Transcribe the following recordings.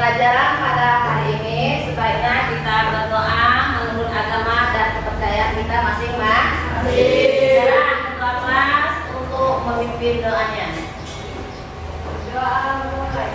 pelajaran pada hari ini sebaiknya kita berdoa menurut agama dan kepercayaan kita masing-masing. Sekarang ketua kelas untuk memimpin doanya. Doa mulai.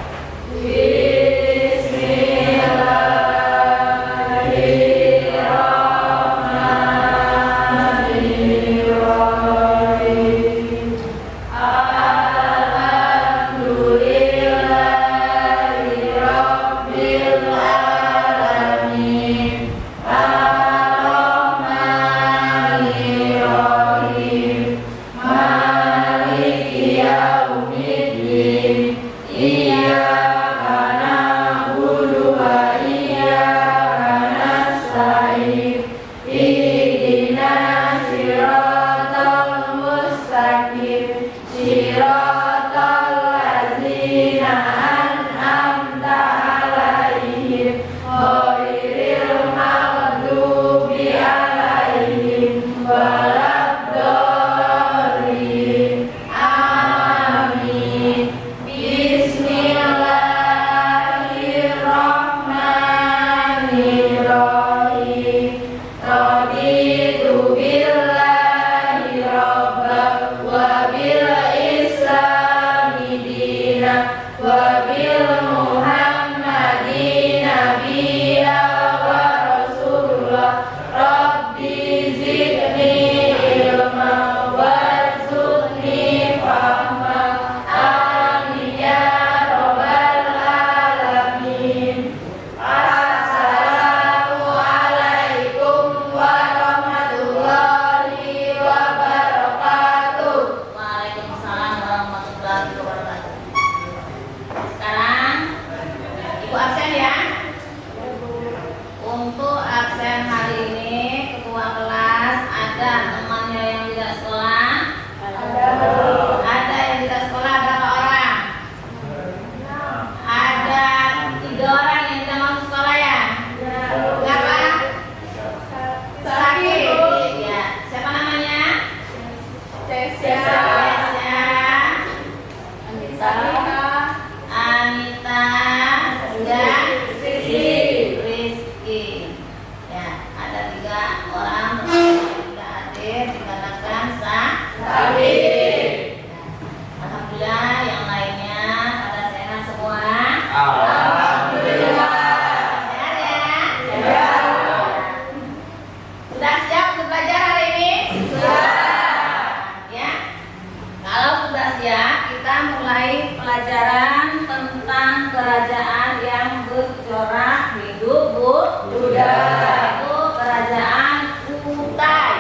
Pelajaran tentang kerajaan yang bercorak hidup Buddha, yaitu kerajaan Kutai.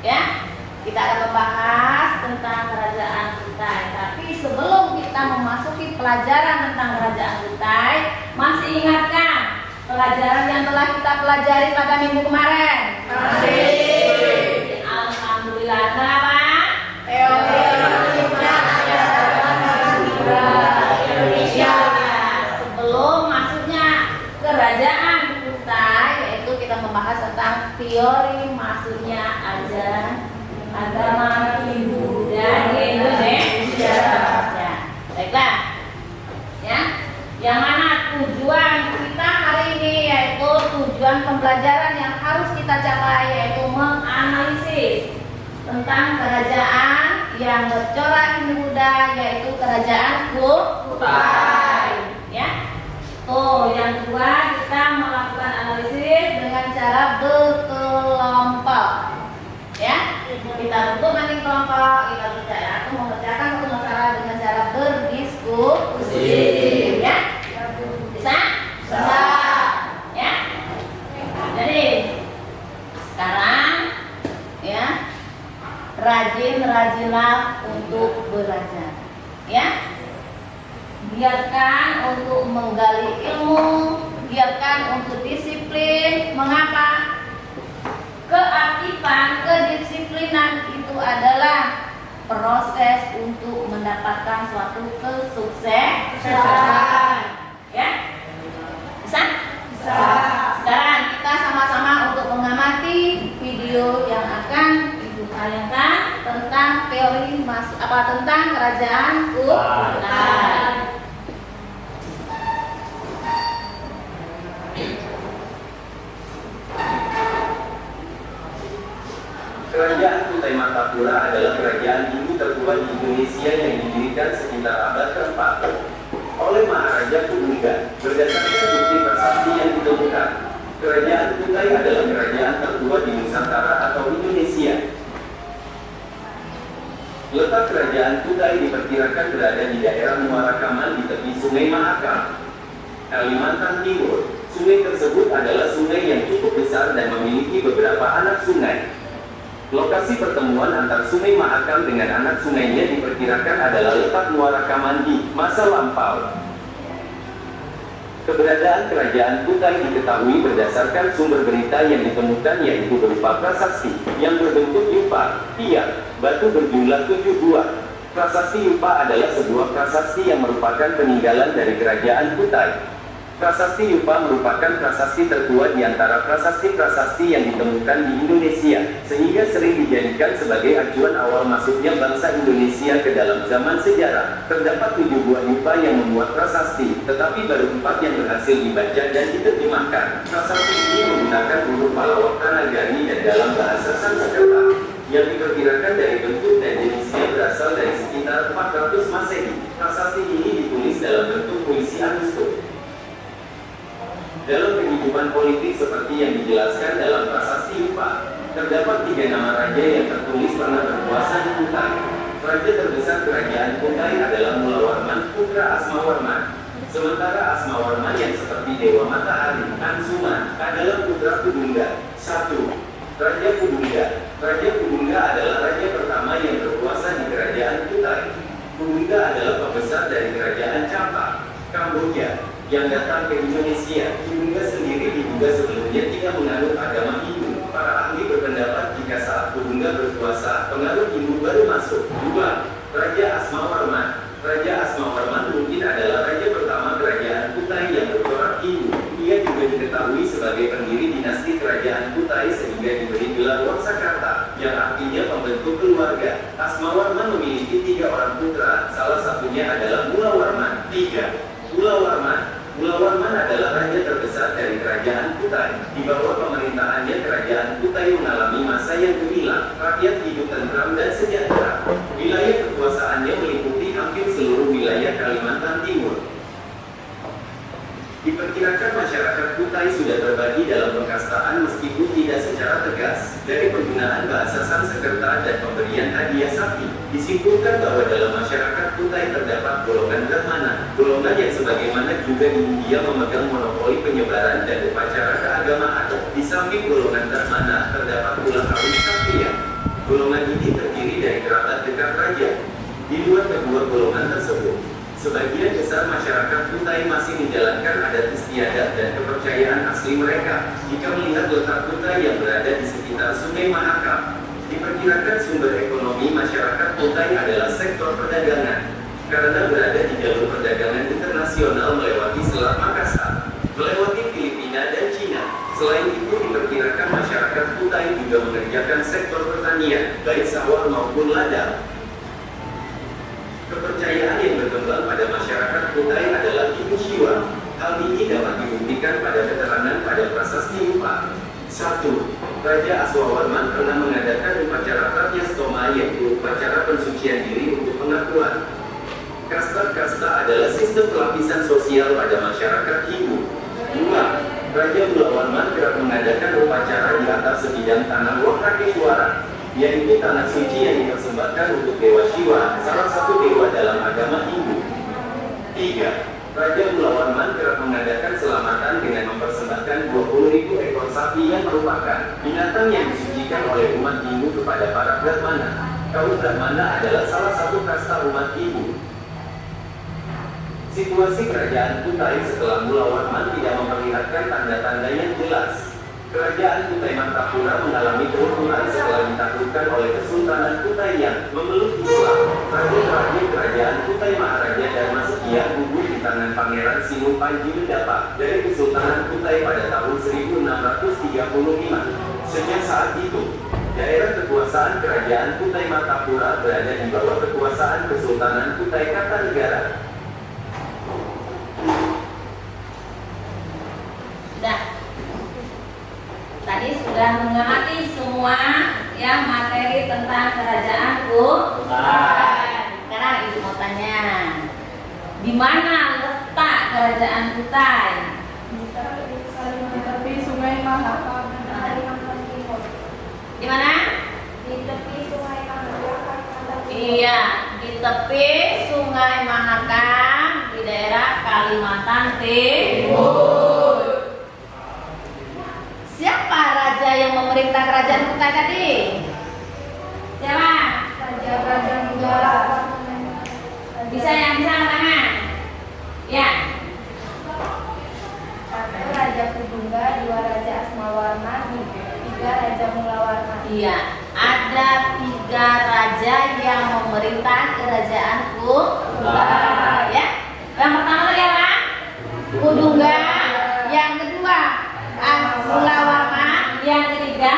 Ya, kita akan membahas tentang kerajaan Kutai. Tapi sebelum kita memasuki pelajaran tentang kerajaan Kutai, masih ingatkah pelajaran yang telah kita pelajari pada minggu kemarin? Masih. Alhamdulillah. Kenapa? Teori Indonesia. Sebelum masuknya kerajaan Kutai, yaitu kita membahas tentang teori masuknya ajaran agama Hindu dan Indonesia. Ya, baiklah. Ya, yang mana tujuan kita hari ini yaitu tujuan pembelajaran yang harus kita capai yaitu menganalisis tentang kerajaan yang bercorak Hindu-Buddha yaitu kerajaan Kutai. Ya. Yang kedua kita melakukan analisis dengan cara berkelompok. Ya. Kita bentuk nanti kelompok, kita mengerjakan satu masalah dengan cara berdiskusi. Ya. Bisa? Bisa. Ya. Jadi sekarang ya, rajin-rajinlah untuk belajar, ya. Giatkan untuk menggali ilmu, giatkan untuk disiplin. Mengapa? Keaktifan, kedisiplinan itu adalah proses untuk mendapatkan suatu kesuksesan. Ya, bisa? Bisa. Sekarang kita sama-sama untuk mengamati video yang akan tayangkan tentang teori tentang kerajaan Kutai. Raja Kubungga. Berdasarkan bukti prasasti yang ditemukan, Kerajaan Kutai adalah kerajaan tertua di Nusantara atau Indonesia. Letak Kerajaan Kutai diperkirakan berada di daerah Muara Kaman di tepi Sungai Mahakam, Kalimantan Timur. Sungai tersebut adalah sungai yang cukup besar dan memiliki beberapa anak sungai. Lokasi pertemuan antar Sungai Mahakam dengan anak sungainya diperkirakan adalah letak Muara Kaman di masa lampau. Keberadaan Kerajaan Kutai diketahui berdasarkan sumber berita yang ditemukan, yaitu berupa prasasti yang berbentuk yupa, piak, batu berjumlah 7 buah. Prasasti yupa adalah sebuah prasasti yang merupakan peninggalan dari Kerajaan Kutai. Prasasti yupa merupakan prasasti tertua di antara prasasti-prasasti yang ditemukan di Indonesia, sehingga sering dijadikan sebagai acuan awal masuknya bangsa Indonesia ke dalam zaman sejarah. Terdapat 7 buah yupa yang memuat prasasti, tetapi baru 4 yang berhasil dibaca dan diterjemahkan. Prasasti ini menggunakan huruf Palawak Nagari dan dalam bahasa Sanskerta, yang diperkirakan dari bentuk dan jenisnya berasal dari sekitar 400 Masehi. Prasasti ini ditulis dalam bentuk puisi Agustus. Dalam kehidupan politik seperti yang dijelaskan dalam prasasti yupa, terdapat 3 nama raja yang tertulis pernah berkuasa di Kutai. Raja terbesar Kerajaan Kutai adalah Mulawarman, putra Asmawarman. Sementara Asmawarman yang seperti Dewa Matahari, Ansuma, adalah putra Kubungga. 1. Raja Kubungga. Raja Kubungga adalah raja pertama yang berkuasa di Kerajaan Kutai. Kubungga adalah pembesar dari Kerajaan Champa, Kamboja, yang datang ke Indonesia. Kubungga sendiri diduga sebelumnya tidak menganut agama Hindu. Para ahli berpendapat jika saat Kubungga berkuasa, pengaruh Hindu baru masuk. 2. Raja Asmawarman. Raja Asmawarman mungkin adalah raja pertama Kerajaan Kutai yang bercorak Hindu. Ia juga diketahui sebagai pendiri dinasti Kerajaan Kutai sehingga diberi gelar Wangsakarta, yang artinya pembentuk keluarga. Asmawarman memiliki 3 orang putra, salah satunya adalah Mulawarman. 3. Mulawarman adalah raja terbesar dari Kerajaan Kutai. Di bawah pemerintahannya, Kerajaan Kutai mengalami masa yang gemilang. Rakyat hidup tentram dan sejahtera. Wilayah kekuasaannya meliputi hampir seluruh wilayah Kalimantan Timur. Diperkirakan masyarakat Kutai sudah terbagi dalam pengkastaan meskipun tidak secara tegas. Dari penggunaan bahasa Sanskerta dan pemberian hadiah sapi, disimpulkan bahwa dalam masyarakat Kutai terdapat golongan Brahmana, golongan yang sebagaimana juga di India memegang monopoli penyebaran dan upacara keagamaan. Di samping golongan Brahmana, terdapat pula kaum Ksatria. Golongan ini terdiri dari kerabat dekat raja. Di luar kedua golongan tersebut, sebagian besar masyarakat Kutai masih menjalankan adat istiadat dan kepercayaan asli mereka. Jika melihat letak Kutai yang berada di sekitar Sungai Mahakam, diperkirakan sumber ekonomi masyarakat Kutai adalah sektor perdagangan. Karena berada di jalur perdagangan internasional melewati Selat Makassar, melewati Filipina dan Cina. Selain itu diperkirakan masyarakat Kutai juga mengerjakan sektor pertanian, baik sawah maupun ladang. Kepercayaan yang berkembang pada masyarakat Kutai adalah Ibu Shiwa. Hal ini dapat dibuktikan pada keterangan pada prasasti yupa. 1. Raja Asmawarman pernah mengadakan upacara Pratyastoma, yaitu upacara pensucian diri untuk pengakuan. Kasta-kasta adalah sistem pelapisan sosial pada masyarakat Hindu. 2. Raja Mulawarman kerap mengadakan upacara di atas sebidang tanah Wakrakeswara, yaitu tanah suci yang dipersembahkan untuk Dewa Shiwa, salah satu dewa dalam agama Hindu. 3. Raja Mulawarman kerap mengadakan selamatan dengan mempersembahkan 20.000 ekor sapi yang merupakan binatang yang disucikan oleh umat Hindu kepada para Brahmana. Kaum Brahmana adalah salah satu kasta umat Hindu. Situasi Kerajaan Kutai setelah Mulawarman tidak memperlihatkan tanda-tanda yang jelas. Kerajaan Kutai Martapura mengalami kerukunan setelah ditaklukkan oleh Kesultanan Kutai yang memeluk Islam. Raja terakhir Kerajaan Kutai Maharaja Dharma Setia gugur di tangan Pangeran Sinupanji Medapa dari Kesultanan Kutai pada tahun 1635. Sejak saat itu, daerah kekuasaan Kerajaan Kutai Martapura berada di bawah kekuasaan Kesultanan Kutai Kartanegara. Tadi sudah mengamati semua yang materi tentang Kerajaan Kutai. Sekarang Ibu mau tanya, di mana letak Kerajaan kerajaan Kutai? Di tepi Sungai Mahakam, Kalimantan Timur. Di mana? Di tepi Sungai Mahakam. Iya, di tepi Sungai Mahakam di daerah Kalimantan Timur. Siapa raja yang memerintah kerajaan Kutai tadi? Siapa? Raja Nenggala. Bisa yang bisa angkat tangan? Ya. Satu Raja Kudungga, dua Raja Asmawarman, tiga Raja Mulawarman. Iya, ada 3 raja yang memerintah kerajaan Kutai. Ya. Yang pertama tadi apa? Kudungga. Yang kedua Mulawarman. Yang ketiga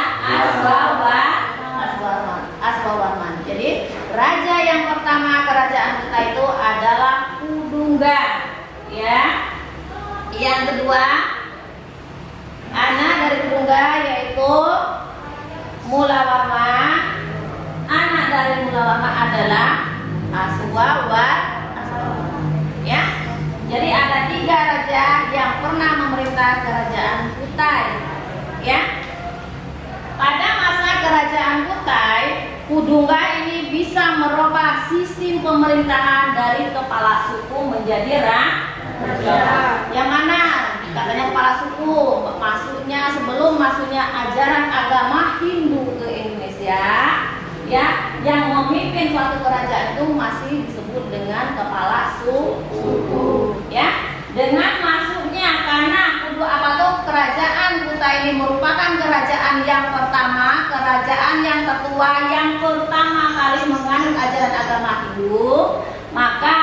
Aswawarman. Jadi raja yang pertama kerajaan Kutai itu adalah Kudungga. Ya. Yang kedua anak dari Kudungga yaitu Mulawarman. Anak dari Mulawarman adalah Aswawarman. Ya. Jadi ada 3 raja yang pernah memerintah kerajaan Kutai. Ya. Pada masa kerajaan Kutai, Kudungga ini bisa merubah sistem pemerintahan dari kepala suku menjadi raja. Yang mana? Katanya kepala suku, maksudnya sebelum masuknya ajaran agama Hindu ke Indonesia, ya, yang memimpin suatu kerajaan itu masih disebut dengan kepala suku. Ya. Dengan masuknya karena kerajaan Kutai ini merupakan kerajaan yang pertama, kerajaan yang tertua yang pertama kali menganut ajaran agama Hindu, maka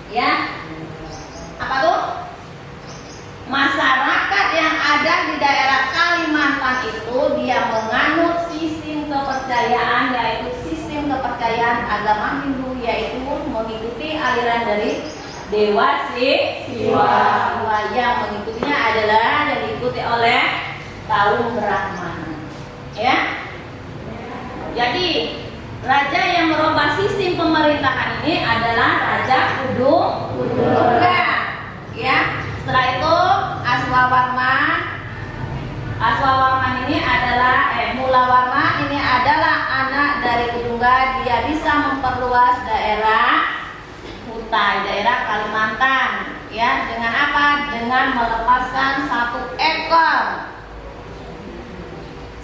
ya apa tuh? Masyarakat yang ada di daerah Kalimantan itu dia menganut sistem kepercayaan, yaitu sistem kepercayaan agama Hindu, yaitu mengikuti aliran dari Dewa Siwa yang mengikutinya adalah yang diikuti oleh kaum Brahmana. Ya. Jadi raja yang merubah sistem pemerintahan ini adalah Raja Kudungga. Ya. Setelah itu Aswawarman ini adalah Mulawarman ini adalah anak dari Kudungga. Dia bisa memperluas daerah Kutai, daerah Kalimantan, ya, dengan apa? Dengan melepaskan 1 ekor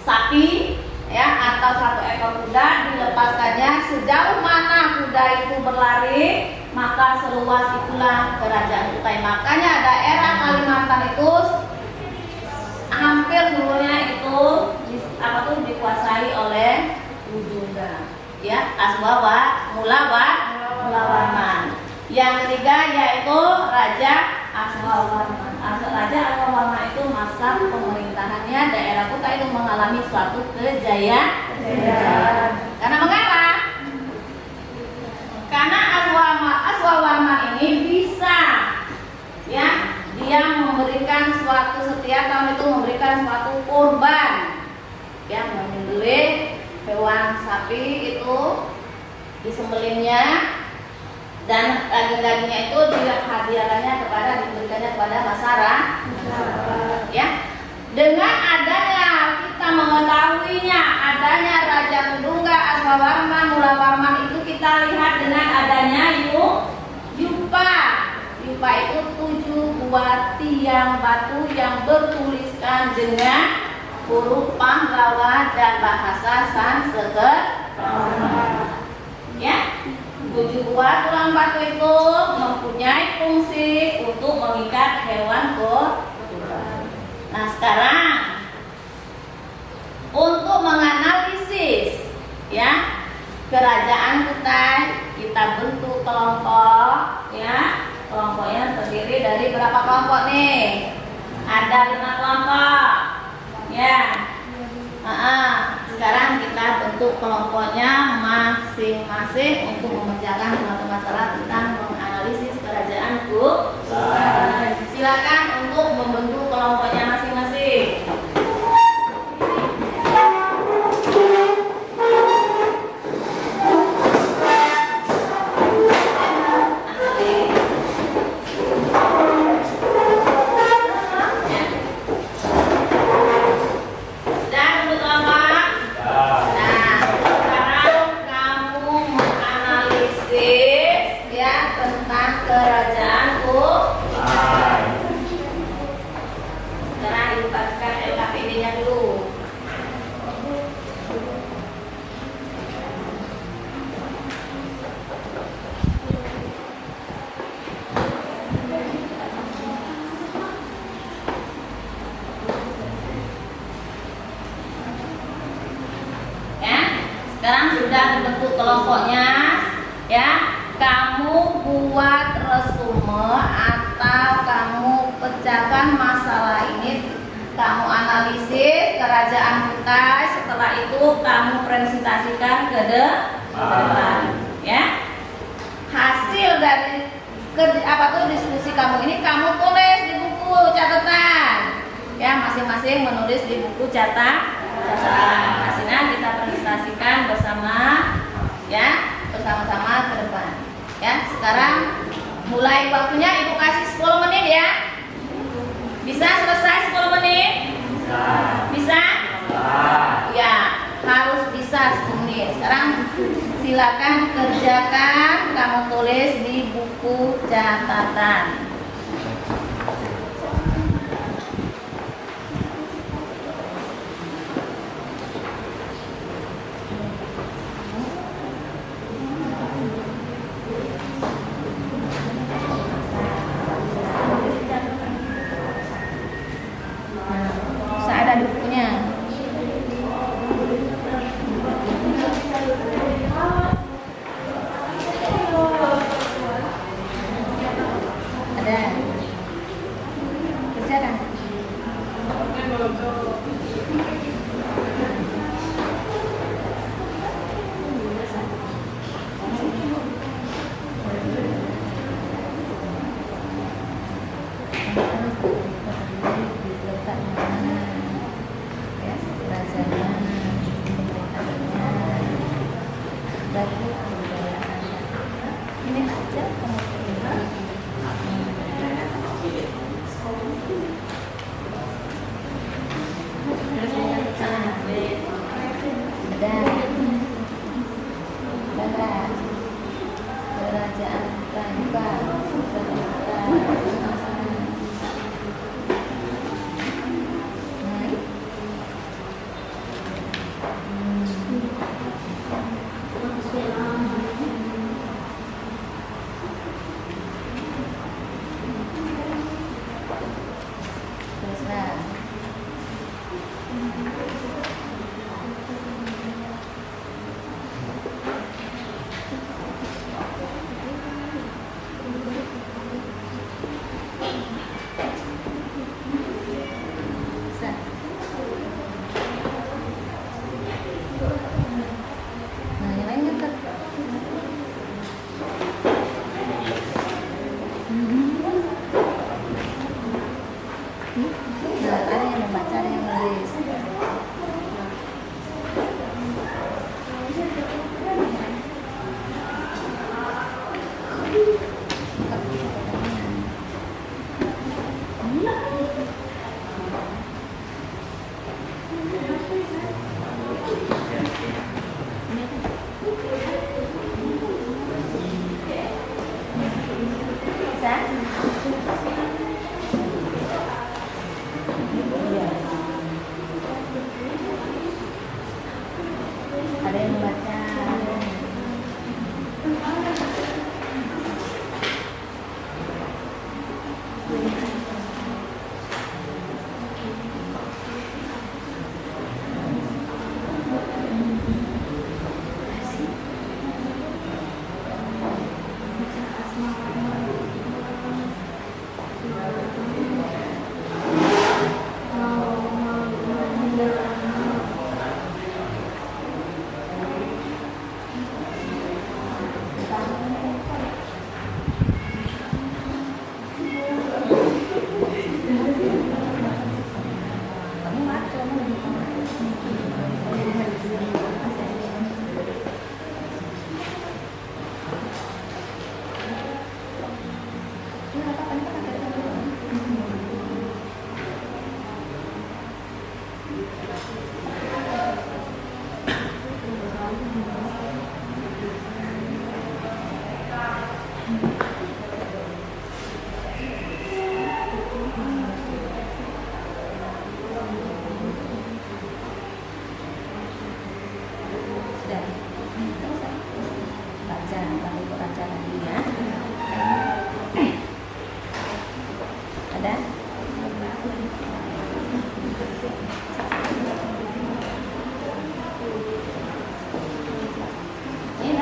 sapi, ya, atau 1 ekor kuda, dilepaskannya sejauh mana kuda itu berlari, maka seluas itulah kerajaan Kutai. Makanya daerah Kalimantan itu hampir seluruhnya itu dikuasai oleh Kudungga, ya, Mulawarman. Yang ketiga yaitu Raja Aswawarman. Raja Aswawarman itu masa pemerintahannya daerah Kutai itu mengalami suatu kejayaan. Karena mengapa? Karena Aswawarman ini bisa, ya, dia memberikan setiap tahun itu memberikan suatu korban, ya, menyembelih hewan sapi itu, disembelihnya, dan daging-dagingnya itu diberikannya kepada masyarakat. Ya, dengan adanya kita mengetahuinya adanya Raja Kudungga, Aswawarman, Mulawarman itu kita lihat dengan adanya Yupa. Yupa itu 7 buah tiang batu yang bertuliskan dengan huruf Pahlawa dan bahasa Sanskerta. Ya. 7 buah tulang batu itu mempunyai fungsi untuk mengikat hewan kurban. Nah, sekarang untuk menganalisis, ya, kerajaan Kutai, kita bentuk kelompok, ya. Kelompoknya terdiri dari berapa kelompok nih? Ada 5 kelompok, ya. Sekarang kita bentuk kelompoknya masing-masing untuk mengerjakan suatu masalah tentang menganalisis kerajaan Kutai. Silakan untuk membentuk kelompoknya masing-masing. kelompoknya ya. Kamu buat resume atau kamu pecahkan masalah ini, kamu analisis kerajaan Kutai, setelah itu kamu presentasikan ke depan ya. Hasil dari diskusi kamu ini kamu tulis di buku catatan ya, masing-masing menulis di buku catatan. Hasilnya kita presentasikan bersama ya, bersama-sama ke depan ya. Sekarang mulai waktunya Ibu kasih 10 menit ya. Bisa selesai 10 menit? Bisa? Ya, harus bisa 10 menit. Sekarang silakan kerjakan, kamu tulis di buku catatan. Saya ada di bukunya. Ada. Kerjakan. Ini aja kerajaan tanpa ada yang membaca, ada yang menulis. Bisa? Ada yang membaca. Ini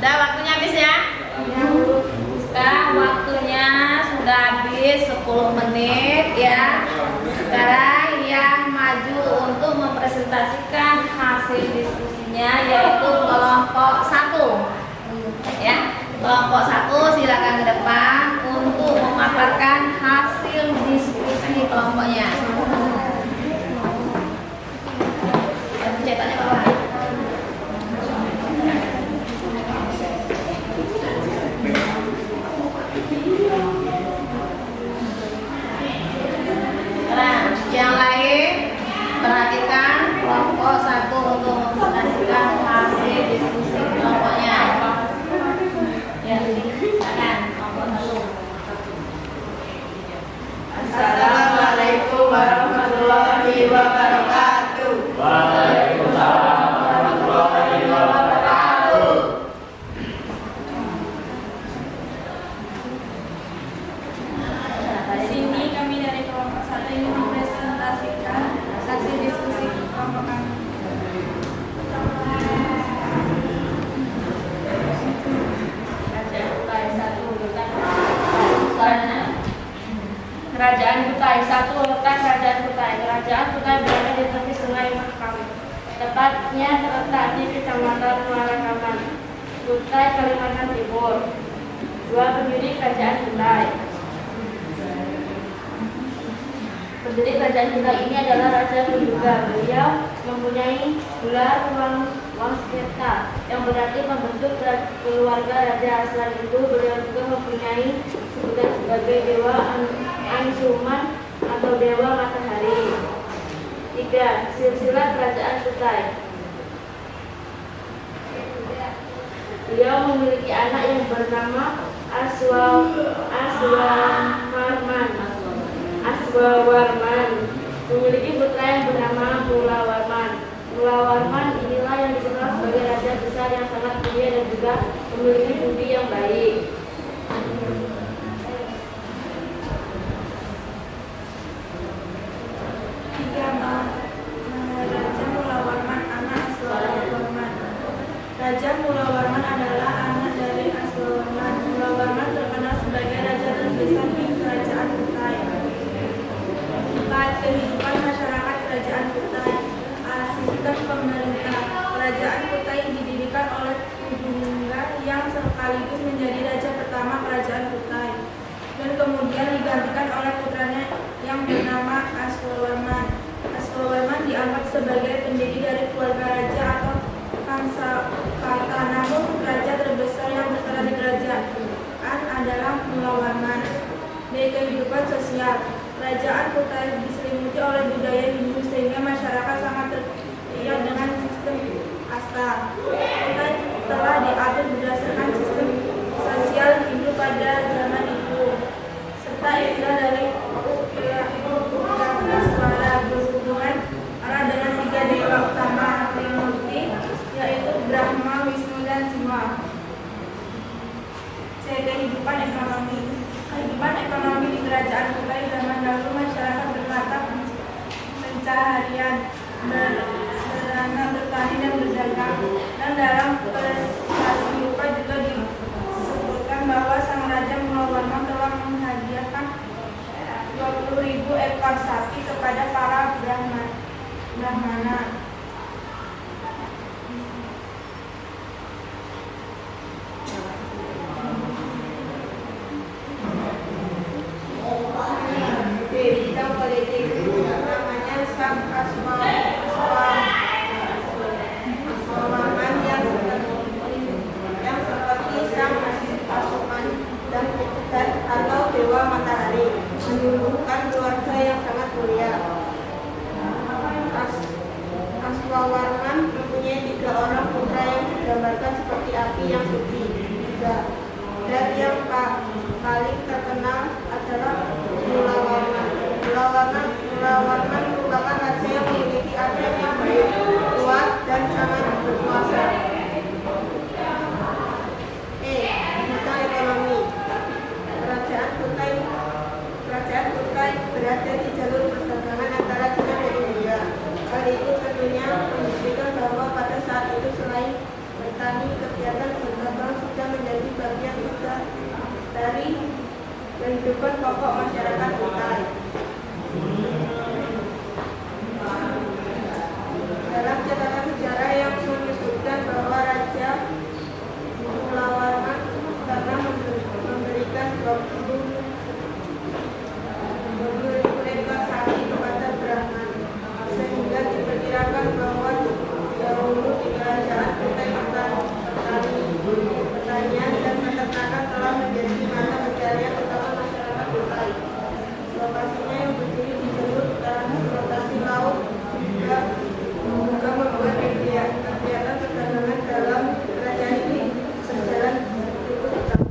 Sudah waktunya habis ya? Sekarang waktunya sudah habis 10 menit ya. Sekarang yang maju untuk mempresentasikan hasil diskusinya yaitu kelompok 1. Ya, kelompok 1 silakan ke depan untuk memaparkan hasil diskusi kelompoknya. Cetaknya bawah. Yang lain perhatikan kelompok 1 untuk mempresentasikan hasil diskusi kelompoknya. Ya, silakan kelompok 1. Assalamualaikum warahmatullahi wabarakatuh. Waalaikumsalam warahmatullahi wabarakatuh. Di sini kami dari kelompok 1 ingin mempresentasikan hasil diskusi kelompok kami. Kerajaan Kutai 1. Letak Kerajaan Kutai. Kerajaan Kutai berada di tepi Sungai Mahakam. Tepatnya terletak di Kecamatan Muara Kaman, Kutai, Kalimantan Timur. 2. Pendiri Kerajaan Kutai. Pendiri Kerajaan Kutai ini adalah Raja Kunjungan. Beliau mempunyai gelar Wangsketa yang berarti membentuk keluarga raja. Selain itu, beliau juga mempunyai sebutan sebagai Dewa Ansuman atau Dewa Matahari. 3. Silsilah Kerajaan Kutai. Beliau memiliki anak yang bernama Aswawarman, memiliki putra yang bernama Mulawarman. Mulawarman inilah yang dikenal sebagai raja besar yang sangat mulia dan juga memiliki budi yang baik. Raja Mulawarman, anak Aswawarman. Raja Mulawarman adalah anak dari Aswawarman. Mulawarman terkenal sebagai raja terbesar di Kerajaan Kutai. Kehidupan masyarakat Kerajaan Kutai. Sistem pemerintah Kerajaan Kutai didirikan oleh Kudungga yang sekaligus menjadi raja pertama Kerajaan Kutai, dan kemudian digantikan oleh putranya yang bernama Aswawarman. Aswawarman dianggap sebagai pendiri dari keluarga raja atau Kamsakarta, namun raja terbesar yang bertahan di kerajaan adalah Mulawarman. Dari kehidupan sosial, Kerajaan Kutai diselimuti oleh budaya Hindu sehingga masyarakat sangat terikat dengan sistem kasta. Kutai telah diatur berdasarkan sistem sosial Hindu pada zaman itu, serta istilah dari Uprakaswara berhubungan erat dengan 3 dewa utama Trimurti, yaitu Brahma, Wisnu, dan Shiva. Kehidupan ekonomi. Kehidupan ekonomi di Kerajaan Kutai zaman dahulu, masyarakat berlatah pencaharian, beranak, bertani, dan berdagang. Dan dalam prestasi lupa juga disebutkan bahwa sang Raja Mulawarman telah menghadiahkan 20.000 ekor sapi kepada para Brahmana. Bidang politik namanya Sam Aswawarman. kehidupan pokok masyarakat Kutai. Dalam catatan sejarah yang menyebutkan bahwa Raja Mulawarman pernah memberikan 20.000 ekor sapi kepada Brahman, sehingga diperkirakan bahwa dahulu di kerajaan Kutai pertanian dan peternakan telah menjadi mata pencarian utama masyarakat Kutai. Lokasinya yang berdiri di jalur transportasi laut juga membuat kegiatan perdagangan dalam kerajaan ini berjalan cukup utama.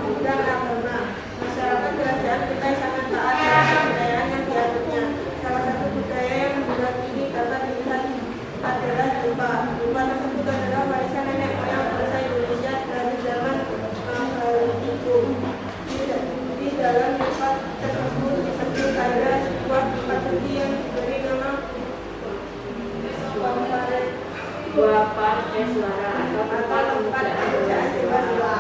Bidang agama, masyarakat kerajaan Kutai sangat taat pada kebudayaan yang dianutnya. Salah satu budaya yang menjulang ini dapat dilihat adalah dupa. Dupa tersebut adalah warisan nenek moyang bangsa Indonesia dari zaman Megalitik. Di dalam dupa tersebut disebut ada sebuah tempat suci yang diberi nama Bapakeswara atau tempat pemujaan Dewa Dewa.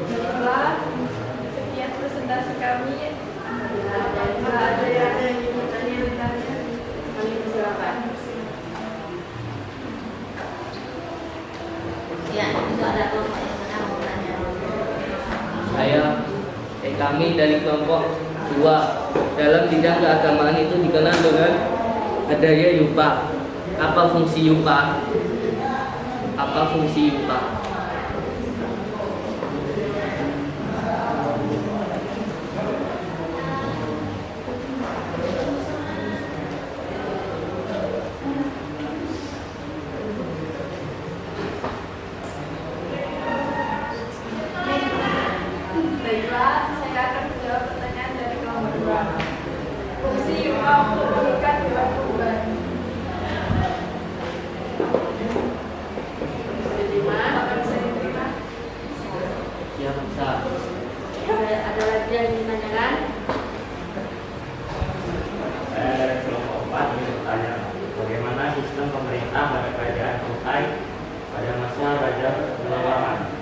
Baiklah, sekian presentasi kami. Ada yang ingin bertanya? Kami silakan. Ya, itu ada kelompok yang mana mau bertanya. Kami dari kelompok 2. Dalam bidang keagamaan itu dikenal dengan adanya yupa. Apa fungsi yupa? Apa fungsi yupa? Baiklah, saya akan menjawab pertanyaan dari kelompok 2. Fungsi yupa untuk mengikat hewan kurban. Apa bisa diterima? Ya, bisa. Ada lagi yang ingin ditanyakan? Saya dari kelompok 4 ingin bertanya, bagaimana sistem pemerintah pada kerajaan Kutai pada masa Raja Mulawarman?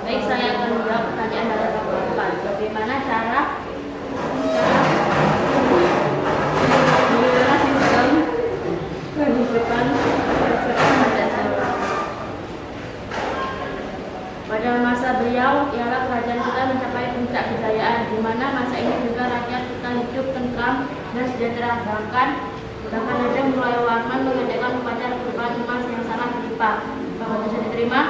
Baik, saya akan menjawab pertanyaan dari kelompok 4. Bagaimana cara sistem kehidupan pada masa beliau ialah kerajaan kita mencapai puncak kejayaan, di mana masa ini juga rakyat kita hidup tentram dan sejahtera. Bahkan Raja Mulawarman mengadakan upacara perubahan emas yang sangat berlimpah. Apakah bisa diterima?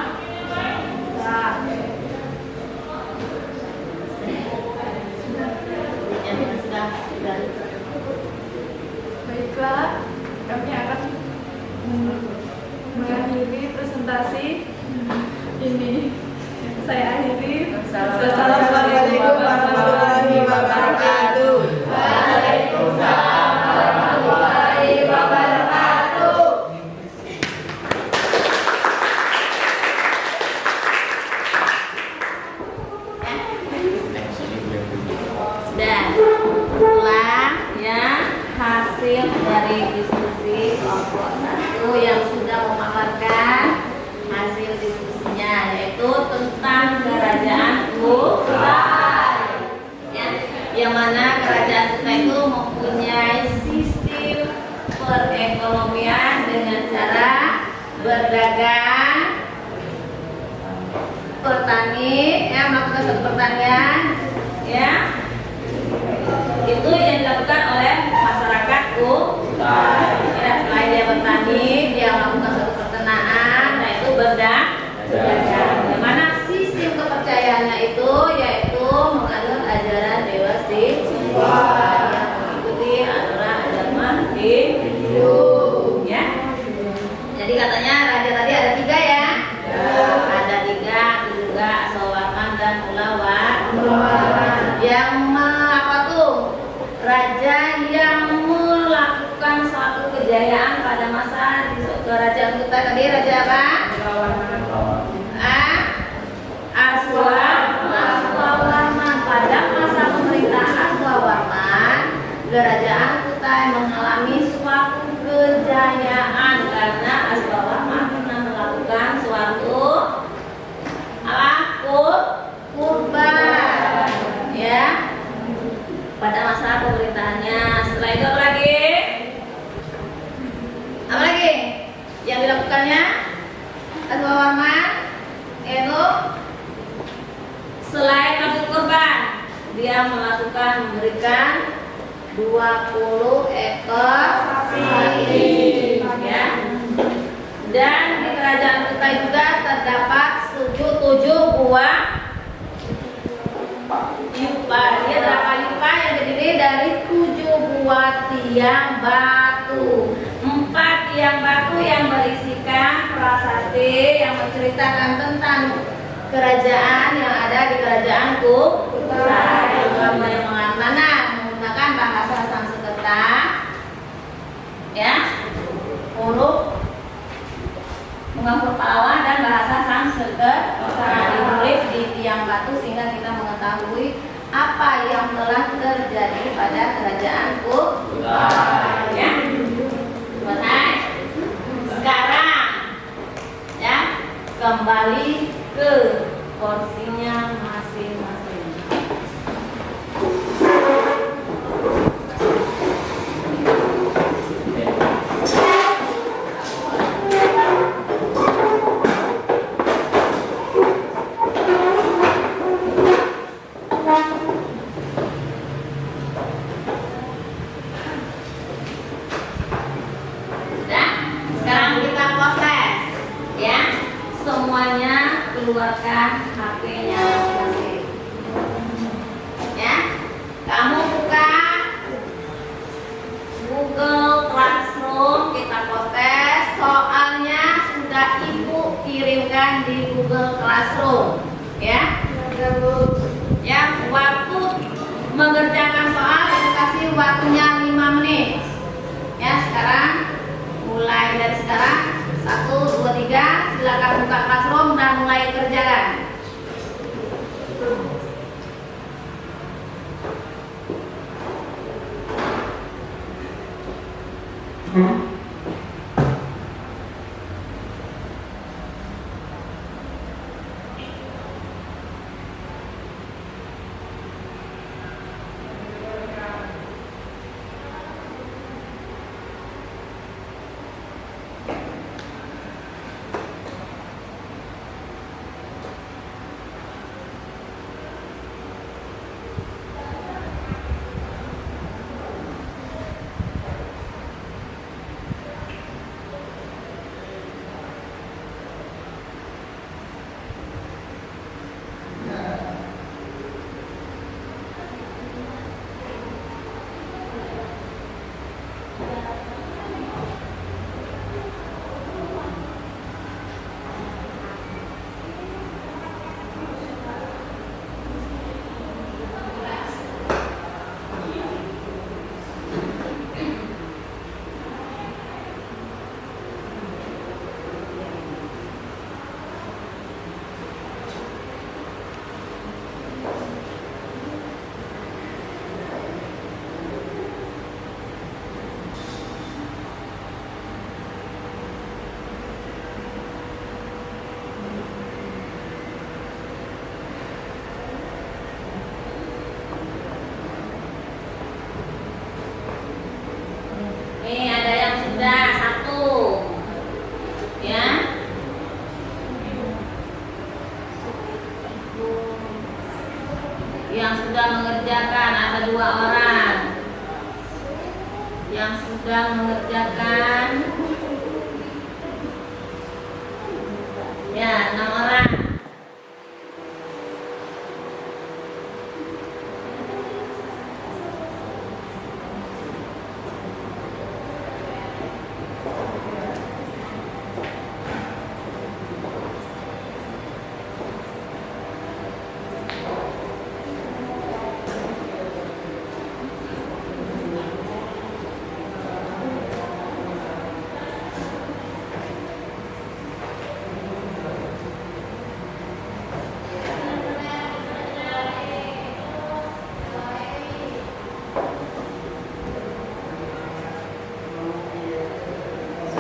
Baiklah, kami akan mengakhiri presentasi ini. Saya akhiri. Assalamualaikum warahmatullahi wabarakatuh. Waalaikumsalam warahmatullahi wabarakatuh. Dan itulah ya hasil dari diskusi kelompok 1 yang sudah memaparkan hasil diskusinya, yaitu tentang kerajaan Kutai, ya, yang mana kerajaan Kutai itu mempunyai sistem perekonomian dengan cara berdagang, bertani, ya, melakukan suatu pertanian, ya, itu yang dilakukan oleh masyarakat Kutai. Ya, selain dia bertani, dia melakukan suatu peternakan, nah itu berdagang. kejayaan pada masa di kerajaan Kutai tadi raja apa? Aswawarman. Pada masa pemerintahan Aswawarman, kerajaan Kutai mengalami suatu kejayaan karena Aswawarman pernah melakukan suatu kurban, ya, pada masa pemerintahannya. Setelah itu apa lagi? Apa lagi yang dilakukannya Aswawarman? Itu selain melakukan kurban, dia memberikan 20 ekor sapi, ya. Dan di kerajaan Kutai juga terdapat 7 buah yupa. Dia terdapat yupa yang terdiri dari 7 buah tiang batu. 4 tiang batu yang berisikan prasasti yang menceritakan tentang kerajaan yang ada di kerajaan Kutai. Yang mana menggunakan bahasa Sanskerta, ya, huruf mengakur pahlawan dan bahasa Sanskerta ditulis di tiang batu sehingga kita mengetahui apa yang telah terjadi pada kerajaan Kutai. Ya, selesai. Sekarang, ya, kembali ke porsinya masing-masing. Keluarkan HP-nya masing-masing. Ya, kamu buka Google Classroom, kita proses soalnya sudah ibu kirimkan di Google Classroom, ya. Ya, waktu mengerjakan soal itu kasih waktunya 5 menit. Ya, sekarang mulai dari sekarang 1, 2, 3, silakan buka Classroom dan mulai kerjakan. Sudah mengerjakan, ya, 6 orang.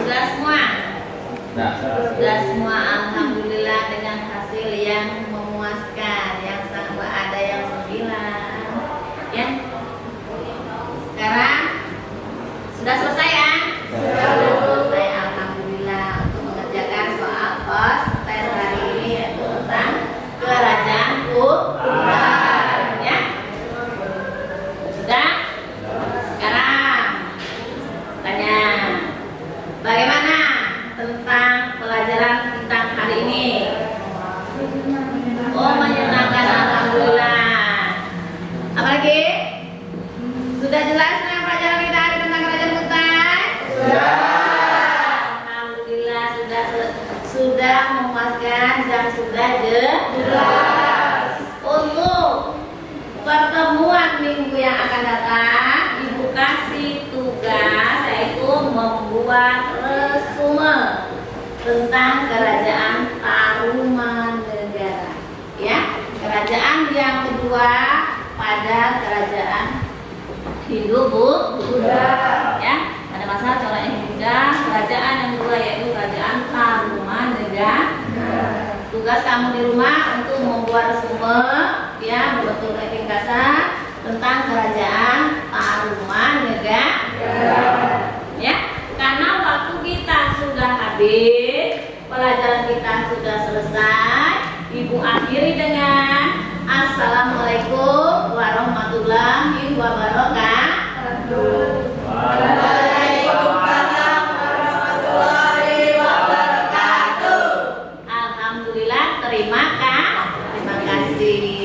Sudah semua? Sudah semua, alhamdulillah dengan hasil yang memuaskan, yang sangat ada yang 9. Ya. Sekarang sudah selesai ya? Sudah selesai, alhamdulillah untuk mengerjakan soal pos tes hari ini yaitu tentang kerajaan Kutai. Ya. Sudah? Sekarang tanya, bagaimana tentang pelajaran kita hari ini? Oh, menyenangkan, alhamdulillah. Apalagi? Sudah jelas tentang pelajaran kita hari tentang kerajaan Kutai? Sudah. Alhamdulillah sudah memuaskan dan sudah jelas. Untuk pertemuan minggu yang akan datang, Ibu kasih tugas yaitu membuat resume tentang kerajaan Tarumanegara. Ya, kerajaan yang kedua pada kerajaan Hindu-Buddha. Ya, pada masa Colonia Hindu-Buddha, kerajaan yang kedua yaitu kerajaan Tarumanegara. Tugas kamu di rumah untuk membuat resume, ya, membentuk ringkasan tentang kerajaan Tarumanegara. Ya, karena waktu kita sudah habis, pelajaran kita sudah selesai. Ibu akhiri dengan Assalamualaikum warahmatullahi wabarakatuh. Waalaikumsalam warahmatullahi wabarakatuh. Alhamdulillah, terima kasih.